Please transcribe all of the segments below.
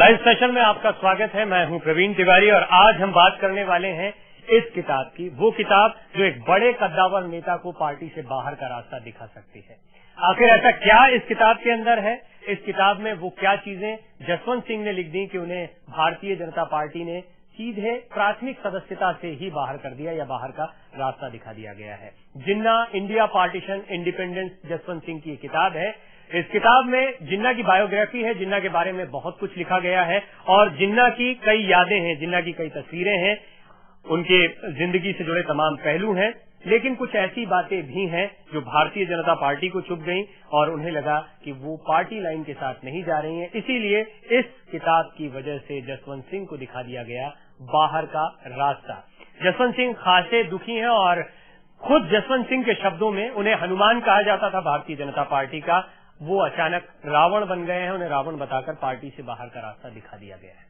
Live session में आपका स्वागत है। मैं हूं प्रवीण तिवारी और आज हम बात करने वाले हैं इस किताब की, वो किताब जो एक बड़े कद्दावर नेता को पार्टी से बाहर का रास्ता दिखा सकती है। आखिर ऐसा क्या इस किताब के अंदर है? इस किताब में वो क्या चीजें जसवंत सिंह ने लिख दी कि उन्हें भारतीय जनता पार्टी ने सीधे प्राथमिक सदस्यता से ही बाहर कर दिया या बाहर का रास्ता दिखा दिया गया है। Jinnah India partition independence Jaswant Singh की किताब है। इस किताब में जिन्ना की बायोग्राफी है, जिन्ना के बारे में बहुत कुछ लिखा गया है और जिन्ना की कई यादें हैं, जिन्ना की कई तस्वीरें हैं, उनके जिंदगी से जुड़े तमाम पहलू हैं। लेकिन कुछ ऐसी बातें भी हैं जो भारतीय जनता पार्टी को चुभ गई और उन्हें लगा कि वो पार्टी लाइन के साथ नहीं जा रही हैं। इसीलिए इस किताब की वजह से जसवंत सिंह को दिखा दिया गया बाहर का रास्ता। जसवंत सिंह खासे दुखी हैं और खुद जसवंत सिंह के शब्दों में उन्हें हनुमान कहा जाता था भारतीय जनता पार्टी का, वो अचानक रावण बन गए हैं। उन्हें रावण बताकर पार्टी से बाहर का रास्ता दिखा दिया गया है।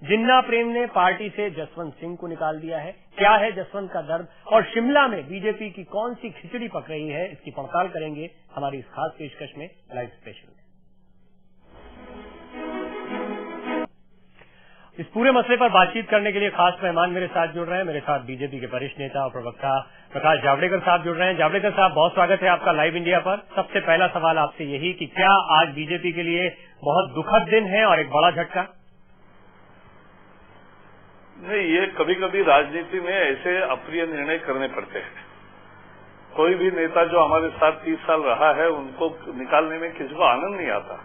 जिन्ना प्रेम ने पार्टी से जसवंत सिंह को निकाल दिया है। क्या है जसवंत का दर्द और शिमला में बीजेपी की कौन सी खिचड़ी पक रही है, इसकी पड़ताल करेंगे हमारी इस खास पेशकश में, लाइव स्पेशल में। इस पूरे मसले पर बातचीत करने के लिए खास मेहमान मेरे साथ जुड़ रहे हैं। मेरे साथ बीजेपी के वरिष्ठ नेता और प्रवक्ता प्रकाश जावड़ेकर साहब जुड़ रहे हैं। जावड़ेकर साहब, बहुत स्वागत है आपका लाइव इंडिया पर। सबसे पहला सवाल आपसे यही कि क्या आज बीजेपी के लिए बहुत दुखद दिन है और एक बड़ा झटका? नहीं, ये कभी कभी राजनीति में ऐसे अप्रिय निर्णय करने पड़ते हैं। कोई भी नेता जो हमारे साथ 30 साल रहा है, उनको निकालने में किसी को आनंद नहीं आता।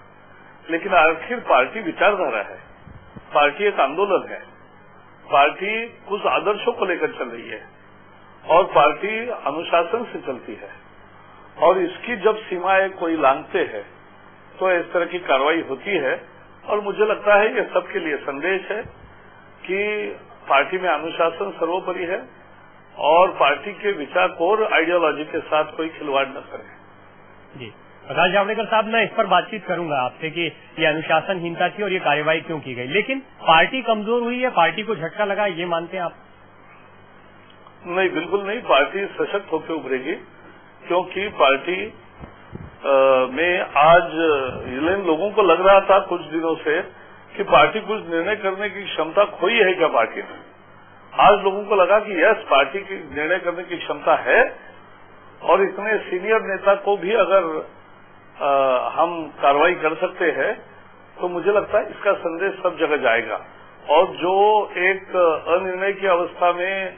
लेकिन आखिर पार्टी विचारधारा है, पार्टी एक आंदोलन है, पार्टी कुछ आदर्शों को लेकर चल रही है और पार्टी अनुशासन से चलती है। और इसकी जब सीमाएं कोई लांघते हैं तो इस तरह की कार्रवाई होती है। और मुझे लगता है ये सबके लिए संदेश है कि पार्टी में अनुशासन सर्वोपरि है और पार्टी के विचार और आइडियोलॉजी के साथ कोई खिलवाड़ न करे। जी प्रकाश जावड़ेकर साहब, मैं इस पर बातचीत करूंगा आपसे कि ये अनुशासनहीनता थी और ये कार्रवाई क्यों की गई। लेकिन पार्टी कमजोर हुई है, पार्टी को झटका लगा, ये मानते हैं आप? नहीं, बिल्कुल नहीं। पार्टी सशक्त होकर उभरेगी क्योंकि पार्टी में आज इन लोगों को लग रहा था कुछ दिनों से कि पार्टी कुछ निर्णय करने की क्षमता खोई है क्या पार्टी ने। आज लोगों को लगा कि यस, पार्टी की निर्णय करने की क्षमता है और इतने सीनियर नेता को भी अगर हम कार्रवाई कर सकते हैं तो मुझे लगता है इसका संदेश सब जगह जाएगा। और जो एक अनिर्णय की अवस्था में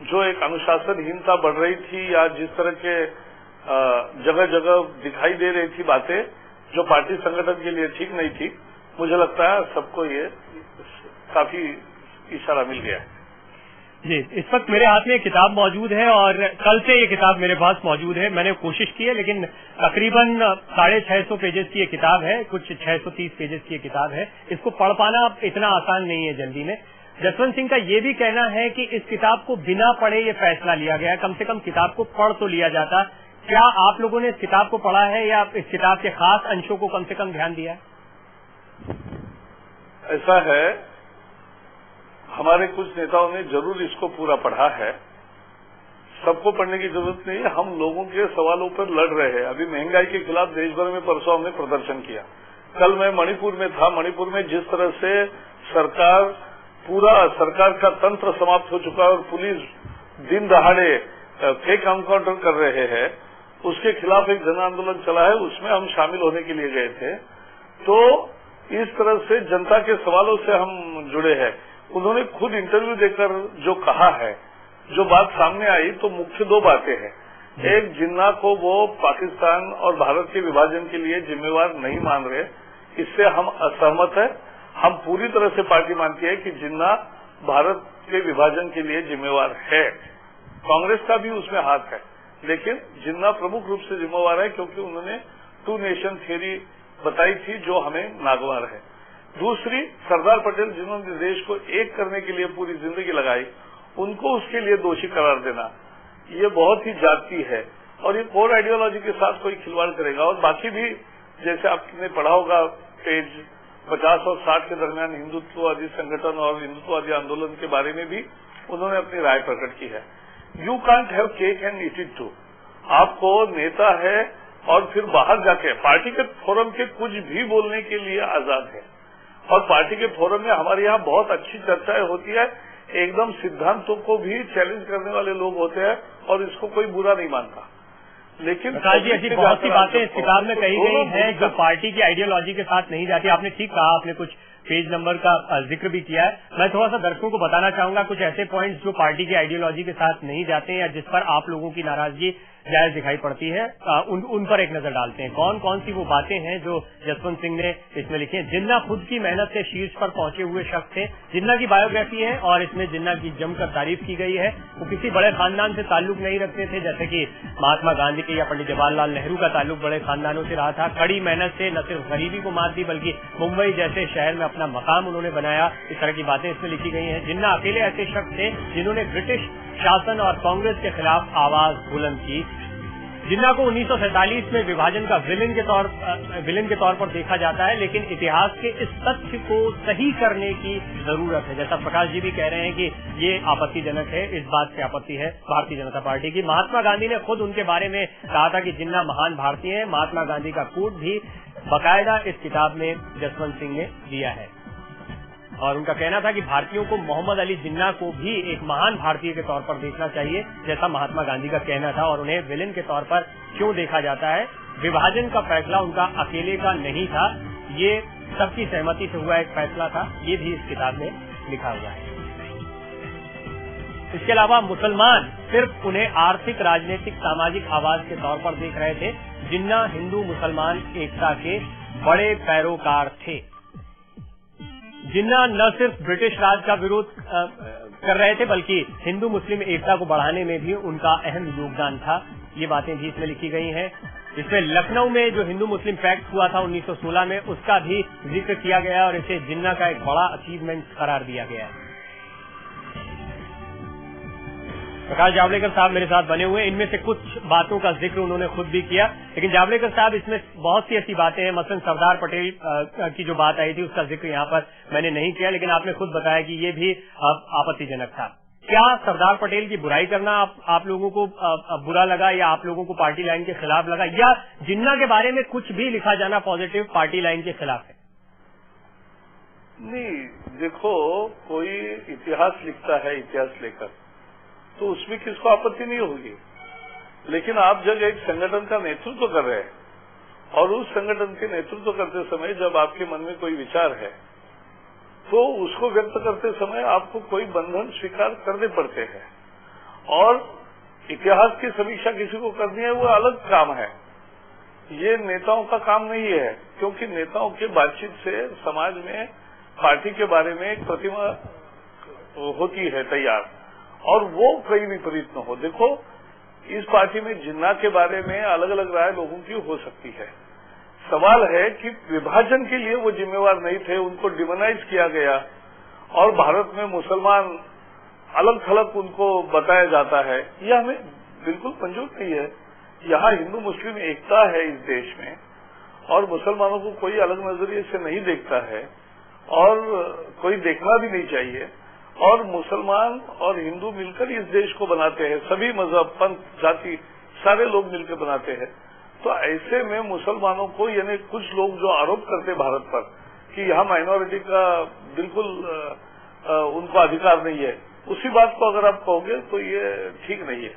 जो एक अनुशासनहीनता बढ़ रही थी या जिस तरह के जगह जगह दिखाई दे रही थी बातें जो पार्टी संगठन के लिए ठीक नहीं थी, मुझे लगता है सबको ये काफी इशारा मिल गया है। जी, इस वक्त मेरे हाथ में एक किताब मौजूद है और कल से ये किताब मेरे पास मौजूद है। मैंने कोशिश की है लेकिन तकरीबन 650 पेजेस की ये किताब है, कुछ 630 पेजेस की ये किताब है। इसको पढ़ पाना इतना आसान नहीं है जल्दी में। जसवंत सिंह का ये भी कहना है कि इस किताब को बिना पढ़े ये फैसला लिया गया है, कम से कम किताब को पढ़ तो लिया जाता। क्या आप लोगों ने इस किताब को पढ़ा है या इस किताब के खास अंशों को कम से कम ध्यान दिया है? ऐसा है, हमारे कुछ नेताओं ने जरूर इसको पूरा पढ़ा है। सबको पढ़ने की जरूरत नहीं है, हम लोगों के सवालों पर लड़ रहे हैं। अभी महंगाई के खिलाफ देश भर में परसों हमने प्रदर्शन किया। कल मैं मणिपुर में था। मणिपुर में जिस तरह से सरकार का तंत्र समाप्त हो चुका है और पुलिस दिन दहाड़े फेक एनकाउंटर कर रहे हैं, उसके खिलाफ एक जन आंदोलन चला है, उसमें हम शामिल होने के लिए गए थे। तो इस तरह से जनता के सवालों से हम जुड़े हैं। उन्होंने खुद इंटरव्यू देकर जो कहा है, जो बात सामने आई, तो मुख्य दो बातें हैं। एक, जिन्ना को वो पाकिस्तान और भारत के विभाजन के लिए जिम्मेवार नहीं मान रहे, इससे हम असहमत है। हम पूरी तरह से पार्टी मानती है कि जिन्ना भारत के विभाजन के लिए जिम्मेवार है। कांग्रेस का भी उसमें हाथ है, लेकिन जिन्ना प्रमुख रूप से जिम्मेवार है क्योंकि उन्होंने 2 नेशन थ्योरी बताई थी जो हमें नागवार है। दूसरी, सरदार पटेल जिन्होंने देश को एक करने के लिए पूरी जिंदगी लगाई, उनको उसके लिए दोषी करार देना, ये बहुत ही जाती है और ये कोर आइडियोलॉजी के साथ कोई खिलवाड़ करेगा। और बाकी भी, जैसे आपने पढ़ा होगा पेज 50 और 60 के दरमियान हिंदुत्ववादी संगठन और हिंदुत्ववादी आंदोलन के बारे में भी उन्होंने अपनी राय प्रकट की है। You can't have cake and eat it too. आपको नेता है और फिर बाहर जाके पार्टी के फोरम के कुछ भी बोलने के लिए आजाद है और पार्टी के फोरम में हमारे यहाँ बहुत अच्छी चर्चाएं होती है, एकदम सिद्धांतों को भी चैलेंज करने वाले लोग होते हैं और इसको कोई बुरा नहीं मानता। लेकिन प्रकाश जी, ऐसी बहुत सी बातें इस किताब में कही गई हैं जो पार्टी की आइडियोलॉजी के साथ नहीं जाती। आपने ठीक कहा, आपने कुछ पेज नंबर का जिक्र भी किया है। मैं थोड़ा सा दर्शकों को बताना चाहूंगा कुछ ऐसे पॉइंट्स जो पार्टी की आइडियोलॉजी के साथ नहीं जाते हैं या जिस पर आप लोगों की नाराजगी जायज दिखाई पड़ती है, उन पर एक नजर डालते हैं। कौन कौन सी वो बातें हैं जो जसवंत सिंह ने इसमें लिखी हैं। जिन्ना खुद की मेहनत से शीर्ष पर पहुंचे हुए शख्स थे। जिन्ना की बायोग्राफी है और इसमें जिन्ना की जमकर तारीफ की गई है। वो किसी बड़े खानदान से ताल्लुक नहीं रखते थे, जैसे कि महात्मा गांधी के या पंडित जवाहरलाल नेहरू का ताल्लुक बड़े खानदानों से रहा था। कड़ी मेहनत से न सिर्फ गरीबी को मात दी बल्कि मुंबई जैसे शहर में अपना मकाम उन्होंने बनाया। इस तरह की बातें इसमें लिखी गई हैं। जिन्ना अकेले ऐसे शख्स थे जिन्होंने ब्रिटिश शासन और कांग्रेस के खिलाफ आवाज बुलंद की। जिन्ना को 1947 में विभाजन का विलेन के तौर पर देखा जाता है, लेकिन इतिहास के इस तथ्य को सही करने की जरूरत है। जैसा प्रकाश जी भी कह रहे हैं कि ये आपत्तिजनक है, इस बात से आपत्ति है भारतीय जनता पार्टी की। महात्मा गांधी ने खुद उनके बारे में कहा था कि जिन्ना महान भारतीय है। महात्मा गांधी का कोट भी बाकायदा इस किताब में जसवंत सिंह ने दिया है और उनका कहना था कि भारतीयों को मोहम्मद अली जिन्ना को भी एक महान भारतीय के तौर पर देखना चाहिए, जैसा महात्मा गांधी का कहना था। और उन्हें विलेन के तौर पर क्यों देखा जाता है? विभाजन का फैसला उनका अकेले का नहीं था, ये सबकी सहमति से हुआ एक फैसला था। ये भी इस किताब में लिखा हुआ है। इसके अलावा मुसलमान सिर्फ उन्हें आर्थिक, राजनीतिक, सामाजिक आवाज के तौर पर देख रहे थे। जिन्ना हिंदू मुसलमान एकता के बड़े पैरोकार थे। जिन्ना न सिर्फ ब्रिटिश राज का विरोध कर रहे थे बल्कि हिंदू मुस्लिम एकता को बढ़ाने में भी उनका अहम योगदान था। ये बातें भी इसमें लिखी गई हैं। इसमें लखनऊ में जो हिंदू मुस्लिम पैक्ट हुआ था 1916 में, उसका भी जिक्र किया गया और इसे जिन्ना का एक बड़ा अचीवमेंट करार दिया गया है। प्रकाश जावड़ेकर साहब मेरे साथ बने हुए, इनमें से कुछ बातों का जिक्र उन्होंने खुद भी किया, लेकिन जावड़ेकर साहब इसमें बहुत सी ऐसी बातें हैं, मसलन सरदार पटेल की जो बात आई थी उसका जिक्र यहाँ पर मैंने नहीं किया, लेकिन आपने खुद बताया कि ये भी आपत्तिजनक था। क्या सरदार पटेल की बुराई करना आप लोगों को बुरा लगा या आप लोगों को पार्टी लाइन के खिलाफ लगा, या जिन्ना के बारे में कुछ भी लिखा जाना पॉजिटिव पार्टी लाइन के खिलाफ है? नहीं, देखो, कोई इतिहास लिखता है इतिहास लेकर तो उसमें किसको आपत्ति नहीं होगी, लेकिन आप जब एक संगठन का नेतृत्व कर रहे हैं और उस संगठन के नेतृत्व करते समय जब आपके मन में कोई विचार है तो उसको व्यक्त करते समय आपको कोई बंधन स्वीकार करने पड़ते हैं और इतिहास की समीक्षा किसी को करनी है वो अलग काम है। ये नेताओं का काम नहीं है, क्योंकि नेताओं की बातचीत से समाज में पार्टी के बारे में एक प्रतिमा होती है तैयार, और वो कहीं विपरीत न हो। देखो, इस पार्टी में जिन्ना के बारे में अलग अलग राय लोगों की हो सकती है। सवाल है कि विभाजन के लिए वो जिम्मेवार नहीं थे, उनको डिमोनाइज किया गया और भारत में मुसलमान अलग थलग उनको बताया जाता है, यह हमें बिल्कुल मंजूर नहीं है। यहाँ हिंदू मुस्लिम एकता है इस देश में और मुसलमानों को कोई अलग नजरिए से नहीं देखता है और कोई देखना भी नहीं चाहिए। और मुसलमान और हिंदू मिलकर इस देश को बनाते हैं, सभी मजहब, पंथ, जाति सारे लोग मिलकर बनाते हैं। तो ऐसे में मुसलमानों को, यानी कुछ लोग जो आरोप करते भारत पर कि यहाँ माइनॉरिटी का बिल्कुल उनको अधिकार नहीं है, उसी बात को अगर आप कहोगे तो ये ठीक नहीं है।